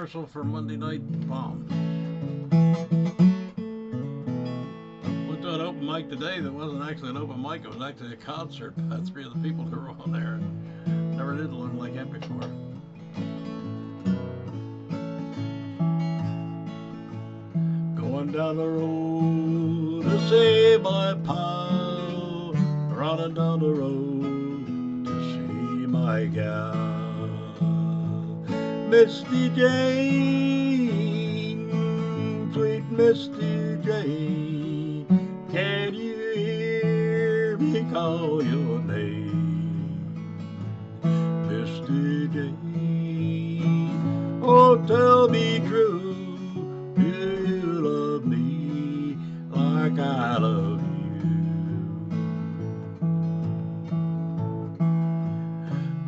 rehearsal for Monday Night VOM. Went to an open mic today that wasn't actually an open mic, it was actually a concert by three of the people who were on there. Never did look like that before. Going down the road to see my pal, running down the road to see my gal. Misty Jane, sweet Misty Jane, can you hear me call your name? Misty Jane, oh tell me true, do you love me like I love you?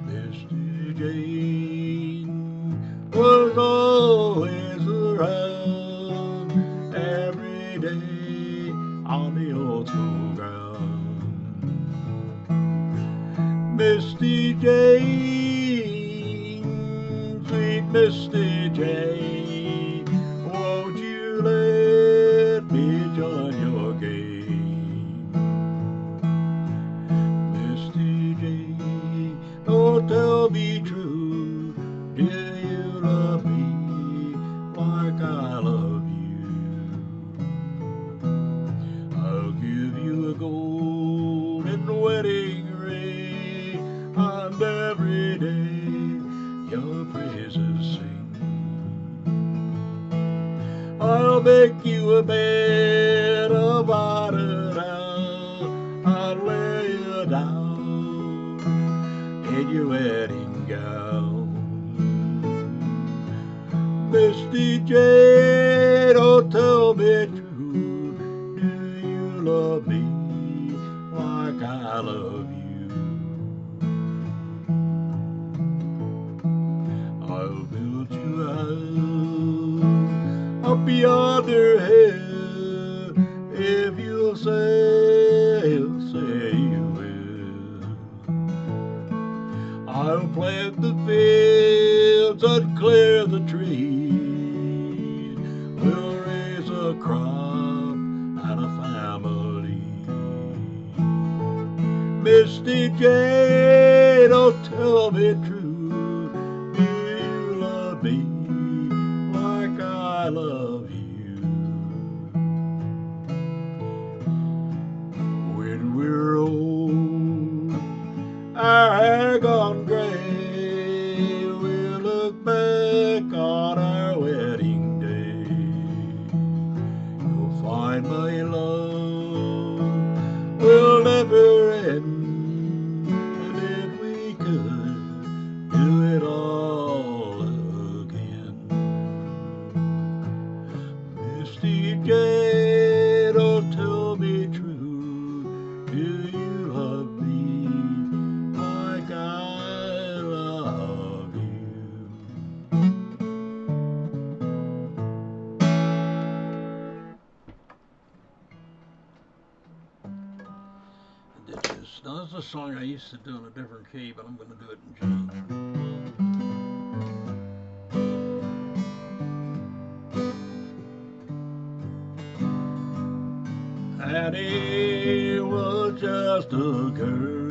Misty Jane was always around every day on the old school ground. Misty Jane, sweet Misty Jane, won't you let me join your game? Misty Jane, oh tell me true, do you love me like I love you? I'll give you a golden wedding ring, and every day your praises sing. I'll make you a bed of water and lay you down in your wedding gown. Misty Jane, oh tell me true, do you love me like I love you? I'll build you a house up yonder hill if you'll say you will. I'll plant the fields and clear the trees. We'll raise a crop and a family. Misty Jane, oh tell me true, do you love me like I love you? When we're old, our hair gone gray, we'll look back on our wedding day. You'll find my love will never end, and if we could do it all again. Misty Jane, oh tell me true, do you love me like I love you? I did this. Now this is a song I used to do in a different key, but I'm going to do it in G. Annie was just a girl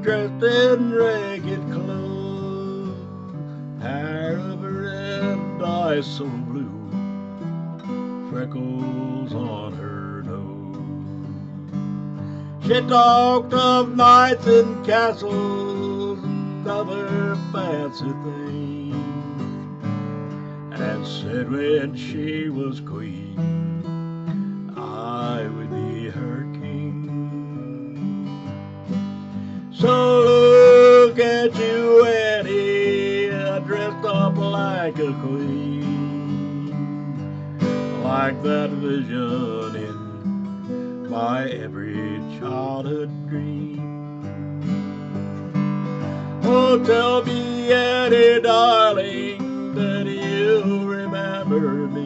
dressed in ragged clothes, hair of red, eyes so blue, freckles on her nose. She talked of knights and castles and other fancy things, and said when she was queen, I would be her king. So look at you, Annie, dressed up like a queen, like that vision in my every childhood dream. Oh, tell me, Annie, darling, that you remember me.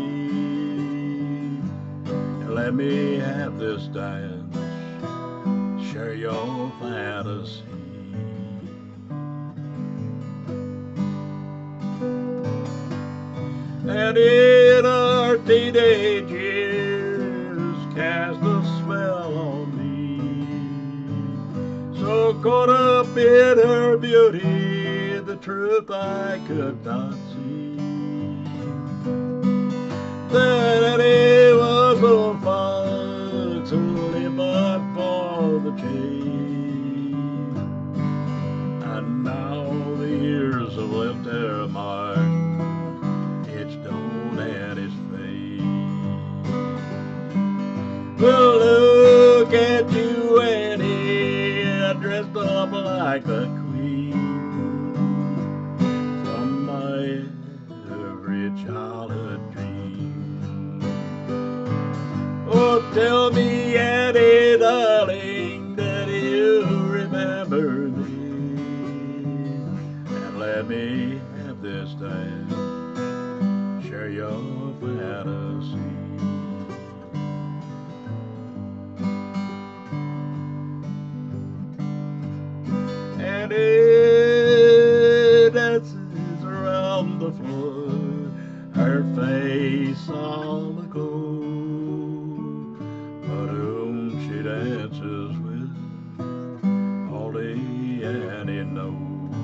Let me have this dance, share your fantasy. and in our teenage years cast a spell on me. So caught up in her beauty, the truth I could not see. That he was a fox who lived but for the chase, and now the years have left their mark, its stone and its face. Well, look at you, Annie, dressed up like a queen from my every childhood dream. Oh, tell me, Annie, darling, that you remember me, and let me have this time, share your fantasy. Annie dances around the floor, her face all aglow, but whom she dances with, only Annie knows.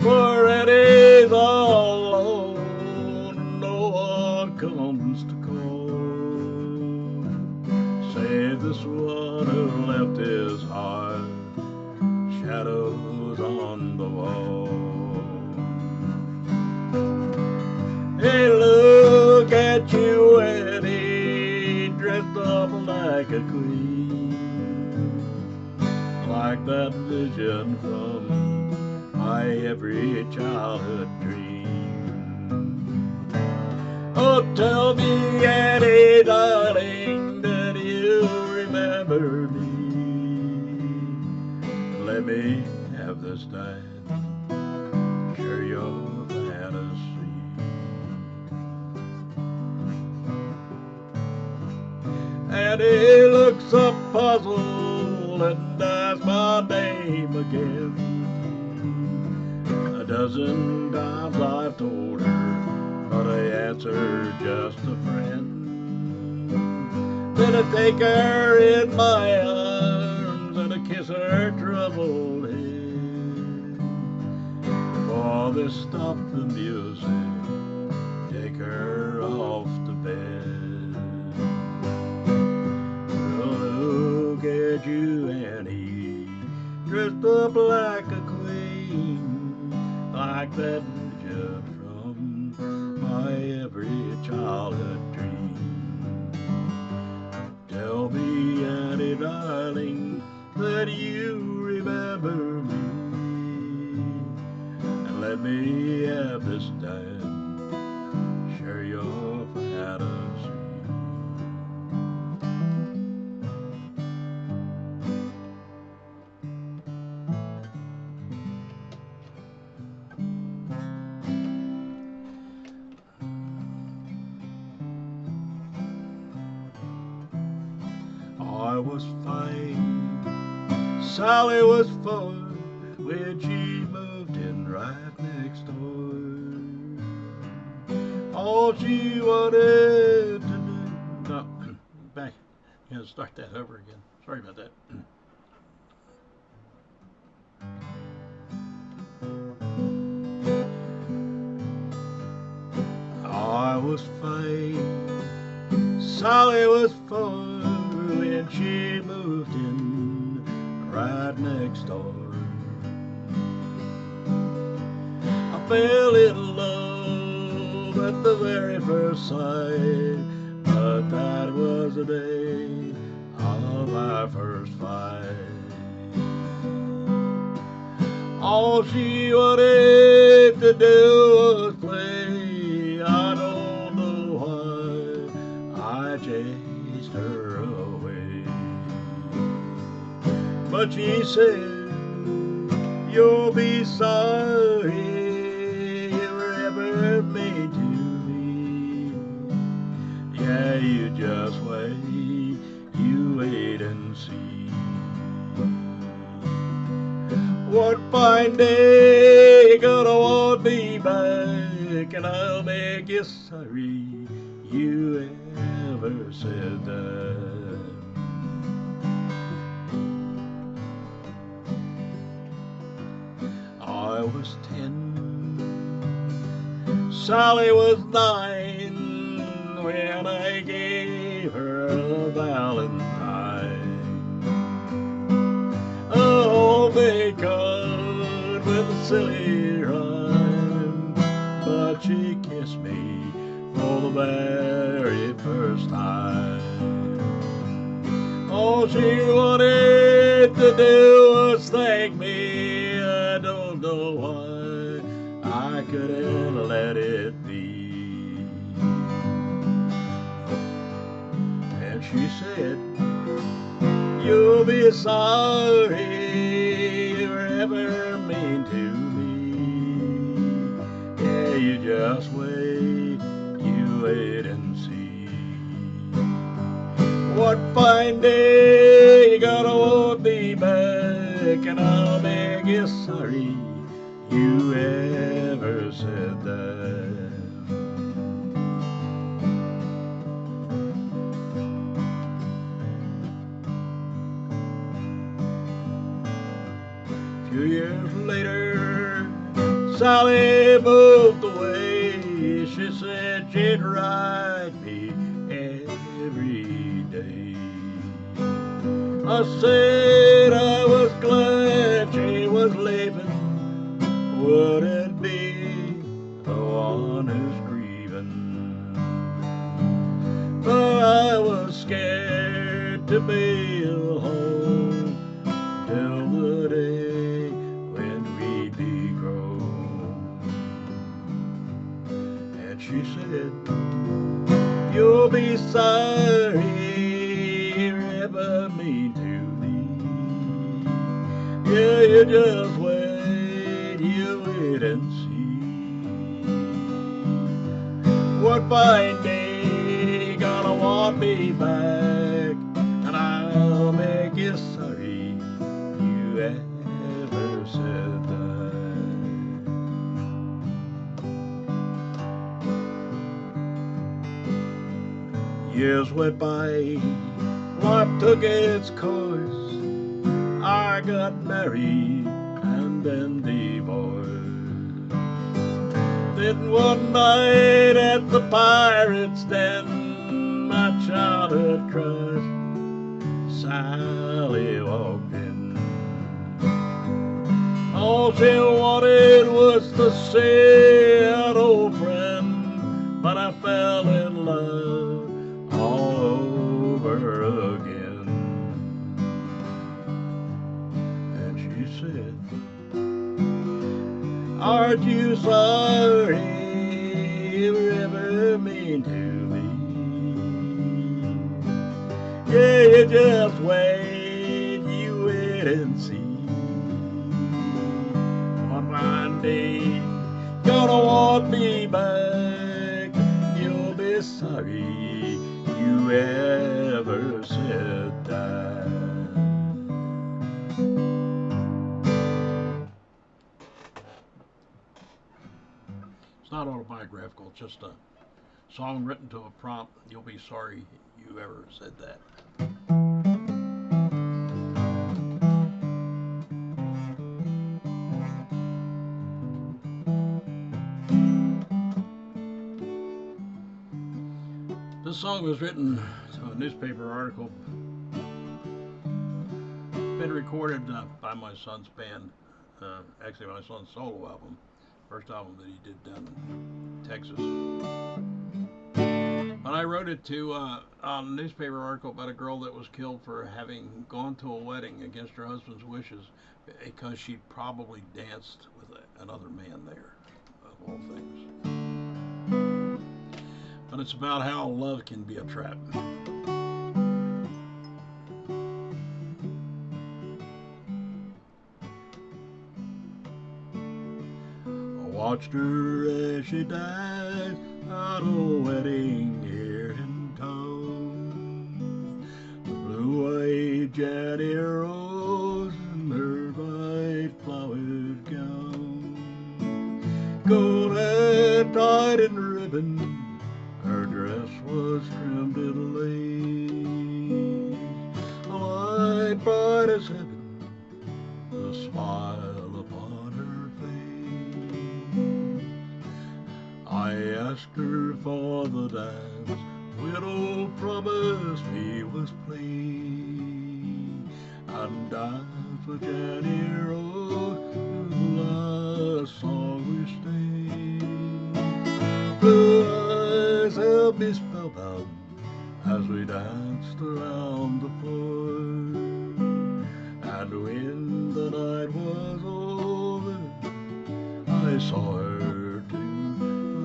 For Annie's all alone, no one comes to call, save this one who left his heart shadows on the wall. Hey, look at you, Annie, dressed up like a queen, like that vision from my every childhood dream. Oh, tell me, Annie, darling, that you remember me. Let me have this time, share your fantasy. Annie looks up puzzled and asks my name again. A dozen times I've told her, but I answer just a friend. Then I take her in my arms and I kiss her troubled head. Before they stop the music, take her off to bed. Well, look at you, Annie, dressed up like a queen, like that vision from my every childhood dream. Tell me, Annie, darling, that you remember me, and let me have this time, share your fantasy. I was 5, Sally was 4, when she moved in right next door. All she wanted to do... No, back. You gotta start that over again. Sorry about that. I was 5, Sally was 4, when she moved in right next door. I fell in love at the very first sight, but that was the day of our first fight. All she wanted to do was play. I don't know why I chased her away, but she said, you'll be sorry you were ever made to me. Yeah, you just wait, you wait and see. One fine day you're gonna want me back, back, and I'll make you sorry you ever said that. I was 10, Sally was 9, when I gave her a valentine. Oh, they called with a silly rhyme, but she kissed me for the very first time. All she wanted to do was thank me. I don't know why I couldn't let it be. And she said, you'll be sorry you were ever mean to me. Yeah, you just wait, you wait and see. What fine day you gonna want me back, and I'll make you sorry you ever said that. A few years later, Sally moved away. She said she'd write me every day. I said I was glad she was leaving. Would it be the one who's grieving? But I was scared to be alone till the day when we'd be grown. And she said, you'll be sorry you're ever mean to me. Yeah, you just wait, you wait and see. What fine day gonna want me back, and I'll make you sorry you ever said that. Years went by, life took its course. I got married and then divorced. Then one night at the Pirate's Den, my childhood crush, Sally, walked in. All she wanted was to see an old friend, but I fell in love all over again. And she said, aren't you sorry you were ever mean to me? Yeah, you just wait, you wait and see. One fine day, gonna want me back. You'll be sorry you ever said that. It's not autobiographical, it's just a song written to a prompt. You'll be sorry you ever said that. This song was written to a newspaper article, been recorded by my son's band, actually my son's solo album, first album that he did down in Texas. But I wrote it to a newspaper article about a girl that was killed for having gone to a wedding against her husband's wishes because she probably danced with another man there, of all things. But it's about how love can be a trap. I watched her as she died at a wedding here in town. The blue-eyed Jenny Rose in her white flowered gown. Golden and tied in ribbon. Her dress was trimmed in lace, light bright as heaven, the smile upon her face. I asked her for the dance, widow promised me was played, and danced with Jenny Rose to the last song we stayed. Blue eyes held me spellbound as we danced around the floor, and when the night was over, I saw her to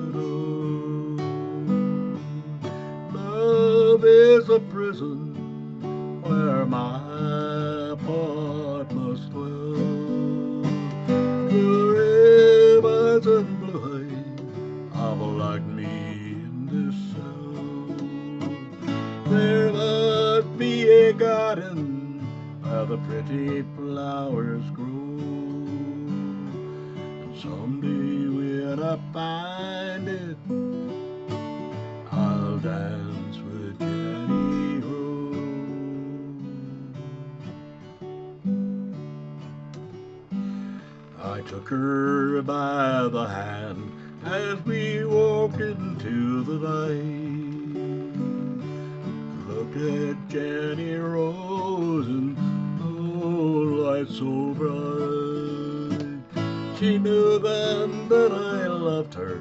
the door. Love is a prison where my heart must dwell. Blue ribbons and blue eyes have locked me in this cell. There must be a garden where the pretty flowers grow, and someday when I find it, I'll dance with Jenny Rose. I took her by the hand as we walked into the night, looked at Jenny Rose and light so bright. She knew then that I loved her,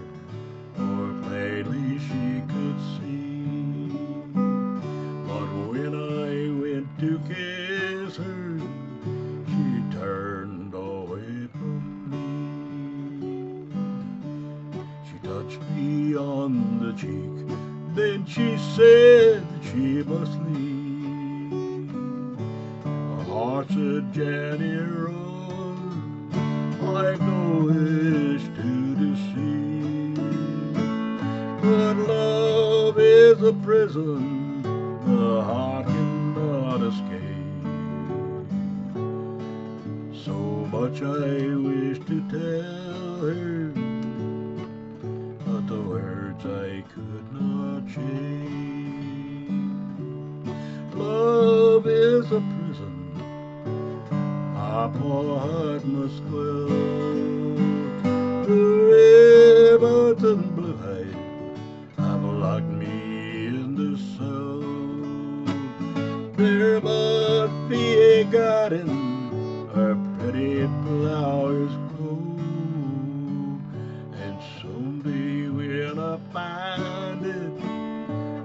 more plainly she could see. But when I went to kiss her, she turned away from me. She touched me on the cheek, then she said she must leave. Heart said, Jenny Rose, I've no wish to deceive, but love is a prison the heart cannot escape. So much I wish to tell her, but the words I could not change. Love is a prison my poor heart must dwell. Blue ribbons and blue eyes have locked me in this cell. There must be a garden where pretty flowers grow, and someday when I find it,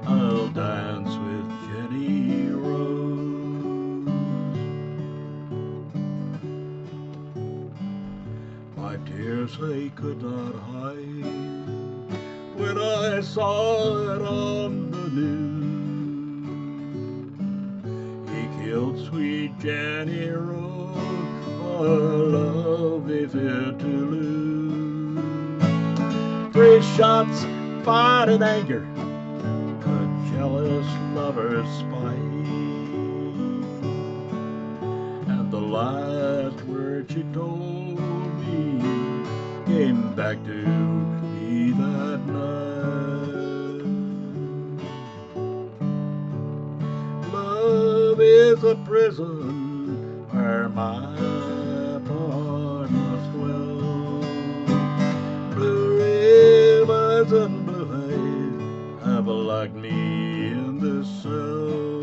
I'll dance with Jenny Rose. My tears I could not hide when I saw it on the news. He killed sweet Jenny Rose for love they feared to lose. 3 shots fired in anger, a jealous lover's spite, and the last word she told me came back to me that night. Love is a prison where my heart must dwell. Blue ribbons and blue eyes have locked me in this cell.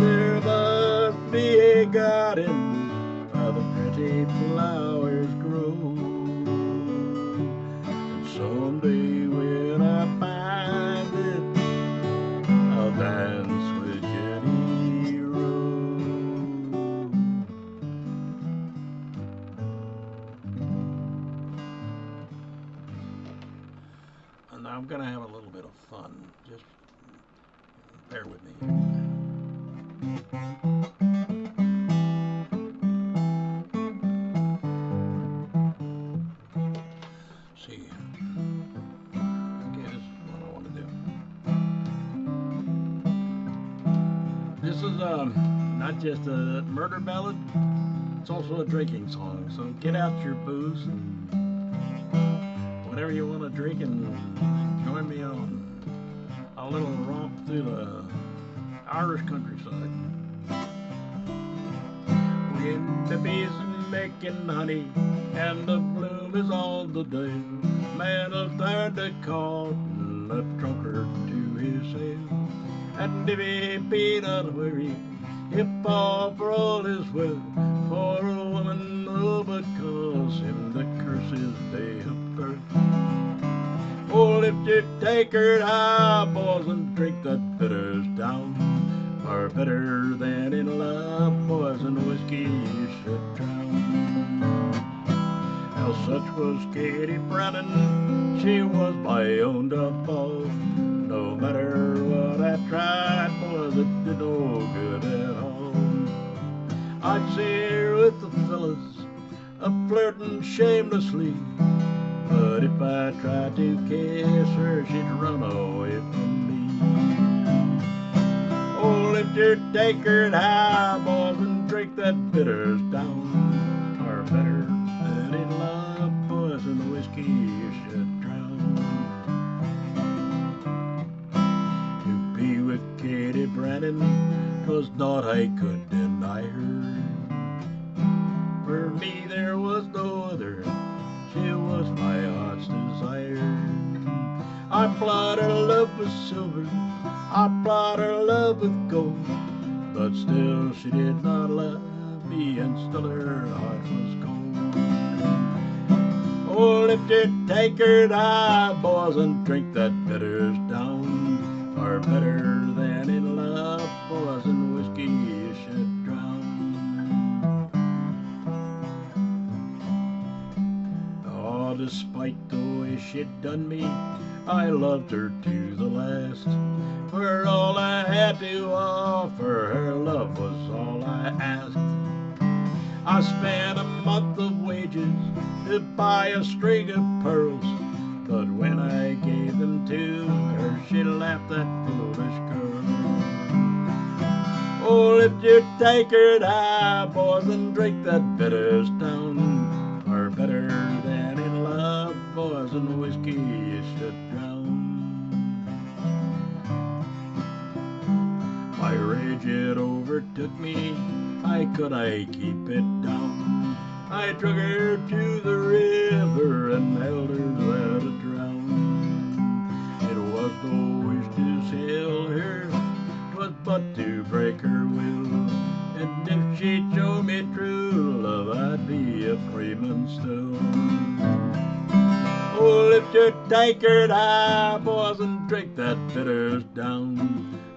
There must be a garden where the pretty flowers grow, and someday when I find it, I'll dance with Jenny Rose. And now I'm gonna have a little bit of fun. Just bear with me. See, okay, this is what I want to do. This is not just a murder ballad, it's also a drinking song. So get out your booze and whenever you want to drink and join me on a little romp through the Irish countryside. When the bees are making honey and the bloom is on the day, man will turn the cotton a trunker to his sail. And if he be not weary, if all for all is well, for a woman will but cause him the curse his day of birth. Oh, if you take her high, boys, and drink that bitters down, far better than in love, boys, and whiskey you should drown. Now such was Katie Brannan, she was my own downfall. No matter what I tried, boys, it did no good at all. I'd see her with the fellas, a-flirting shamelessly, but if I tried to kiss her, she'd run away from me. Oh, if you take her high, boys, and drink that bitters down, or better than in love, boys, and whiskey you should drown. To be with Katie Brannan, 'twas naught I could deny her. For me there was no other, she was my heart's desire. I plied her love with silver, I plied her love with gold, but still she did not love me, and still her heart was cold. Oh, if you take her high, boys, and drink that bitters down, far better than in love, boys, and whiskey you should drown. Oh, despite the way she'd done me, I loved her to the last. For all I had to offer, her love was all I asked. I spent a month of wages to buy a string of pearls, but when I gave them to her, she laughed, that foolish girl. Oh, if you take her high, boys, and drink that bitters down, or better than in love, boys, and whiskey you should drown. My rage it overtook me, could I keep it down? I took her to the river and held her there to drown. It was no wish to sail her, 'twas but to break her will. And if she'd show me true love, I'd be a freeman still. Oh, if you take her high, boys, and drink that bitters down,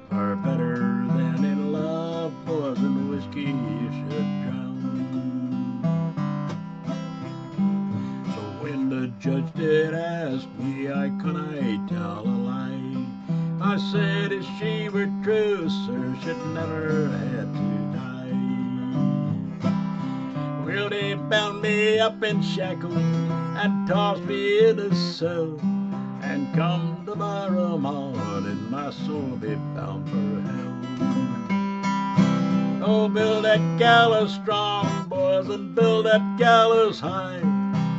far better than in love, boys, and whiskey you should drown. So when the judge did ask me, could I tell a lie, I said if she were true, sir, she'd never had to die. Well, they bound me up in shackles and tossed me in a cell, and come tomorrow morning my soul be bound for hell. Oh, build that gallows strong, boys, and build that gallows high,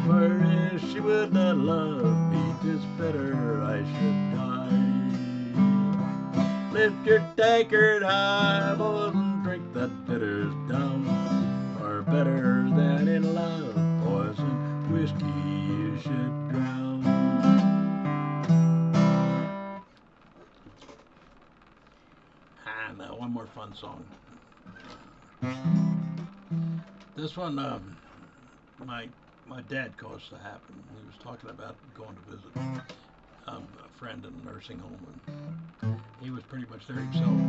for if she would not love me, 'tis better I should die. Lift your tankard high, boys, and drink that bitters down, or better than in love, boys, and whiskey you should drown. And one more fun song. This one, my dad caused to happen. He was talking about going to visit a friend in a nursing home, and he was pretty much there himself,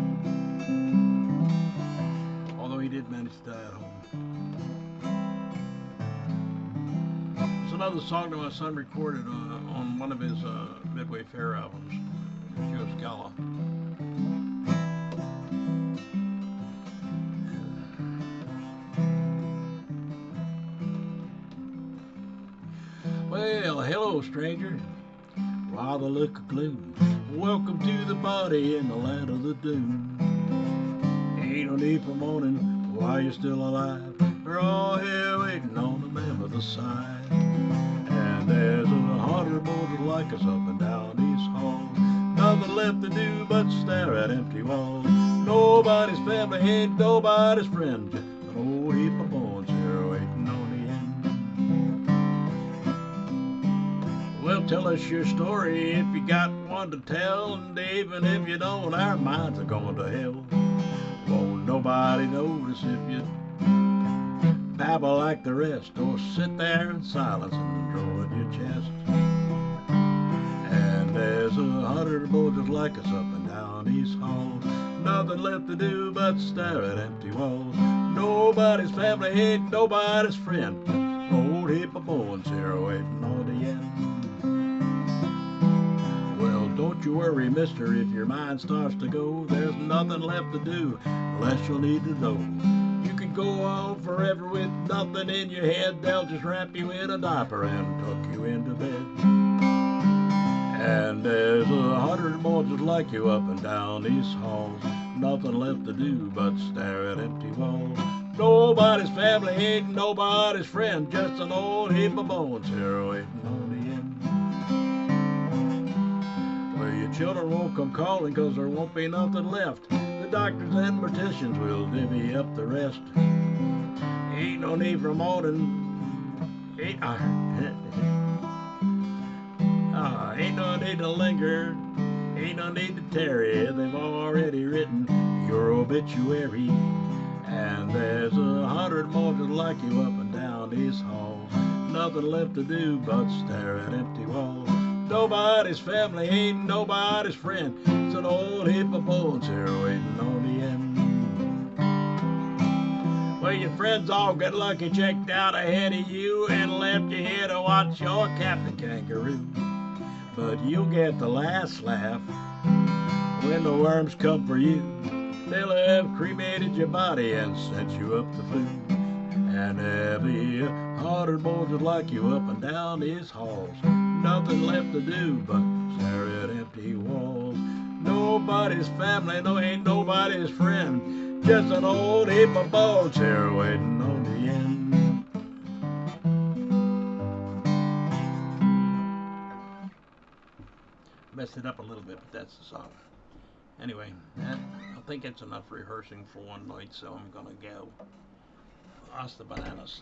although he did manage to die at home. It's another song that my son recorded on one of his Midway Fair albums, Joe Scala. Well, hello, stranger. While the look of gloom, welcome to the body in the land of the doom. Ain't no need for mourning while you're still alive. We're all here waiting on the man with the side. And there's 100 us up and down these halls. Nothing left to do but stare at empty walls. Nobody's family, ain't nobody's friend. Just an old heap of bones here waiting on the end. Well, tell us your story if you got one to tell, and even if you don't, our minds are going to hell. Won't nobody notice if you babble like the rest, or sit there in silence and draw in your chest. And there's 100 boys just like us up and down these halls. Nothing left to do but stare at empty walls. Nobody's family, ain't nobody's friend. Old heap of bones here waiting on the end. Well, don't you worry, mister, if your mind starts to go. There's nothing left to do unless you'll need to know. You can go on forever with nothing in your head. They'll just wrap you in a diaper and tuck you into bed. And there's 100 more just like you up and down these halls. Nothing left to do but stare at empty walls. Nobody's family, ain't nobody's friend. Just an old heap of bones here waiting on the end. Well, your children won't come calling 'cause there won't be nothing left. The doctors and morticians will divvy up the rest. Ain't no need for mourning. Ain't no need to linger. Ain't no need to tarry. They've already written your obituary. And there's 100 more just like you up and down these halls. Nothing left to do but stare at empty walls. Nobody's family, ain't nobody's friend. It's an old heap of bones here waiting on the end. Well, your friends all got lucky, checked out ahead of you, and left you here to watch your Captain Kangaroo. But you'll get the last laugh when the worms come for you. They'll have cremated your body and sent you up the flue. And every 100 boys would like you up and down these halls. Nothing left to do but stare at empty walls. Nobody's family, no, ain't nobody's friend. Just an old heap of bones here waiting on the end. Messed it up a little bit, but that's the song. Anyway, I think it's enough rehearsing for one night, so I'm gonna go. Hasta bananas.